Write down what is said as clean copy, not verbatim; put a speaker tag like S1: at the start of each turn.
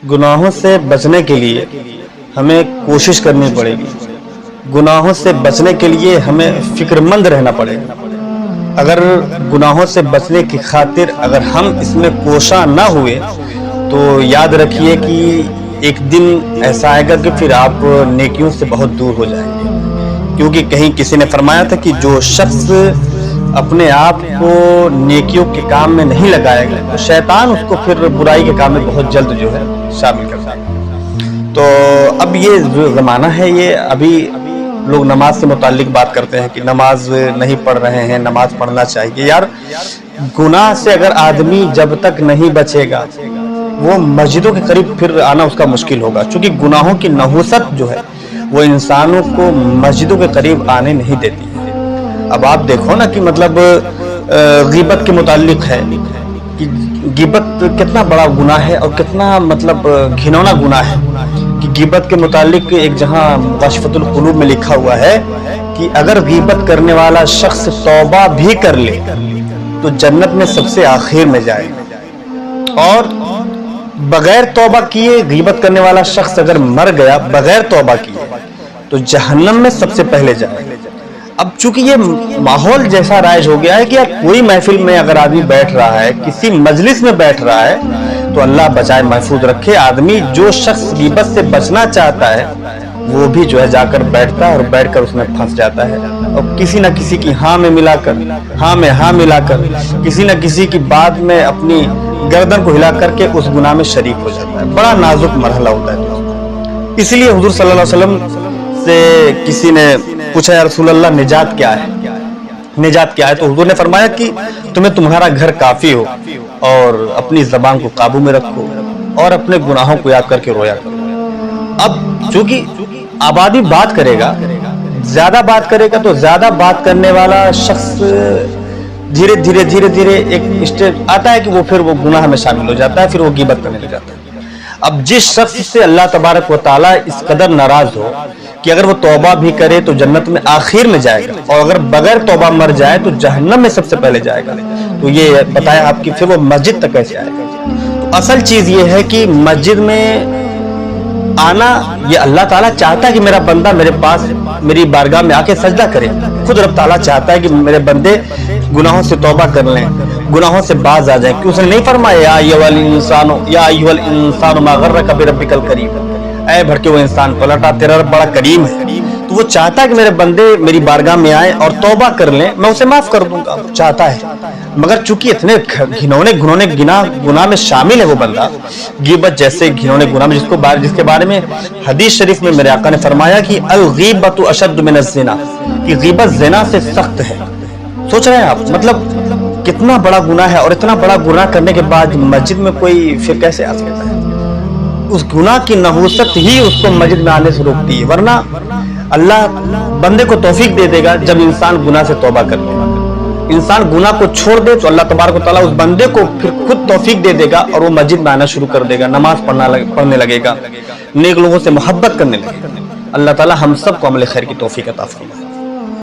S1: گناہوں سے بچنے کے لیے ہمیں کوشش کرنی پڑے گی، گناہوں سے بچنے کے لیے ہمیں فکر مند رہنا پڑے گا۔ اگر گناہوں سے بچنے کی خاطر اگر ہم اس میں کوشاں نہ ہوئے تو یاد رکھیے کہ ایک دن ایسا آئے گا کہ پھر آپ نیکیوں سے بہت دور ہو جائیں گے، کیونکہ کہیں کسی نے فرمایا تھا کہ جو شخص اپنے آپ کو نیکیوں کے کام میں نہیں لگائے گا تو شیطان اس کو پھر برائی کے کام میں بہت جلد جو ہے شامل کرتا ہے۔ تو اب یہ جو زمانہ ہے، یہ ابھی لوگ نماز سے متعلق بات کرتے ہیں کہ نماز نہیں پڑھ رہے ہیں، نماز پڑھنا چاہیے۔ یار گناہ سے اگر آدمی جب تک نہیں بچے گا وہ مسجدوں کے قریب پھر آنا اس کا مشکل ہوگا، چونکہ گناہوں کی نحوست جو ہے وہ انسانوں کو مسجدوں کے قریب آنے نہیں دیتی ہے۔ اب آپ دیکھو نا کہ مطلب غیبت کے متعلق ہے کہ غیبت کتنا بڑا گناہ ہے اور کتنا مطلب گھنونا گناہ ہے کہ غیبت کے متعلق ایک جہاں کاشفۃ القلوب میں لکھا ہوا ہے کہ اگر غیبت کرنے والا شخص توبہ بھی کر لے تو جنت میں سب سے آخر میں جائے گا، اور بغیر توبہ کیے غیبت کرنے والا شخص اگر مر گیا بغیر توبہ کیے تو جہنم میں سب سے پہلے جائے گا۔ اب چونکہ یہ ماحول جیسا رائج ہو گیا ہے کہ کوئی محفل میں اگر آدمی بیٹھ رہا ہے، کسی مجلس میں بیٹھ رہا ہے تو اللہ بچائے محفوظ رکھے، آدمی جو شخص غیبت سے بچنا چاہتا ہے وہ بھی جو ہے جا کر بیٹھتا ہے اور بیٹھ کر اس میں پھنس جاتا ہے، اور کسی نہ کسی کی ہاں میں ملا کر، ہاں میں ہاں ملا کر، کسی نہ کسی کی بات میں اپنی گردن کو ہلا کر کے اس گناہ میں شریک ہو جاتا ہے۔ بڑا نازک مرحلہ ہوتا ہے۔ اسی لیے حضور صلی اللہ علیہ وسلم سے کسی نے پوچھا یا رسول اللہ نجات کیا ہے، نجات کیا ہے؟ تو حضور نے فرمایا کہ تمہیں تمہارا گھر کافی ہو اور اپنی زبان کو قابو میں رکھو اور اپنے گناہوں کو یاد کر کے رویا کرو۔ اب چونکہ آبادی بات کرے گا، زیادہ بات کرے گا تو زیادہ بات کرنے والا شخص دھیرے دھیرے دھیرے دھیرے ایک اسٹیج آتا ہے کہ وہ پھر وہ گناہ میں شامل ہو جاتا ہے، پھر وہ غیبت کرنے لگ جاتا ہے۔ اب جس شخص سے اللہ تبارک و تعالیٰ اس قدر ناراض ہو کہ اگر وہ توبہ بھی کرے تو جنت میں آخر میں جائے گا، اور اگر بغیر توبہ مر جائے تو جہنم میں سب سے پہلے جائے گا، تو یہ بتایا آپ کی پھر وہ مسجد تک کیسے آئے گا؟ تو اصل چیز یہ ہے کہ مسجد میں آنا یہ اللہ تعالیٰ چاہتا ہے کہ میرا بندہ میرے پاس میری بارگاہ میں آ کے سجدہ کرے۔ خود رب تعالیٰ چاہتا ہے کہ میرے بندے گناہوں سے توبہ کر لیں، گناہوں سے باز آ جائیں، کہ اس نے نہیں فرمایا یا ایھا الانسان ما غرک بربک الکریم، اے بھٹکے ہوئے انسان پلٹا تیرا رب بڑا کریم ہے۔ تو وہ چاہتا ہے کہ میرے بندے میری بارگاہ میں آئیں اور توبہ کر لیں، میں اسے معاف کر دوں گا، وہ چاہتا ہے۔ مگر چونکہ اتنے گھنونے گناہ میں شامل ہے وہ بندہ، غیبت جیسے گھنونے گناہ میں جس کے بارے میں حدیث شریف میں میرے آقا نے فرمایا کہ الغیبۃ اشد من الزنا، کہ غیبت زنا سے سخت ہے۔ سوچ رہے ہیں آپ مطلب کتنا بڑا گناہ ہے، اور اتنا بڑا گناہ کرنے کے بعد مسجد میں کوئی پھر کیسے آ سکتا ہے؟ اس گناہ کی نحوست ہی اس کو مسجد میں آنے سے روکتی ہے، ورنہ اللہ بندے کو توفیق دے دے گا جب انسان گناہ سے توبہ کر لے، انسان گناہ کو چھوڑ دے تو اللہ تبارک و تعالیٰ اس بندے کو پھر خود توفیق دے دے گا اور وہ مسجد میں آنا شروع کر دے گا، نماز پڑھنے لگے گا، نیک لوگوں سے محبت کرنے لگے گا۔ اللہ تعالیٰ ہم سب کو عمل خیر کی توفیق عطا فرمائے۔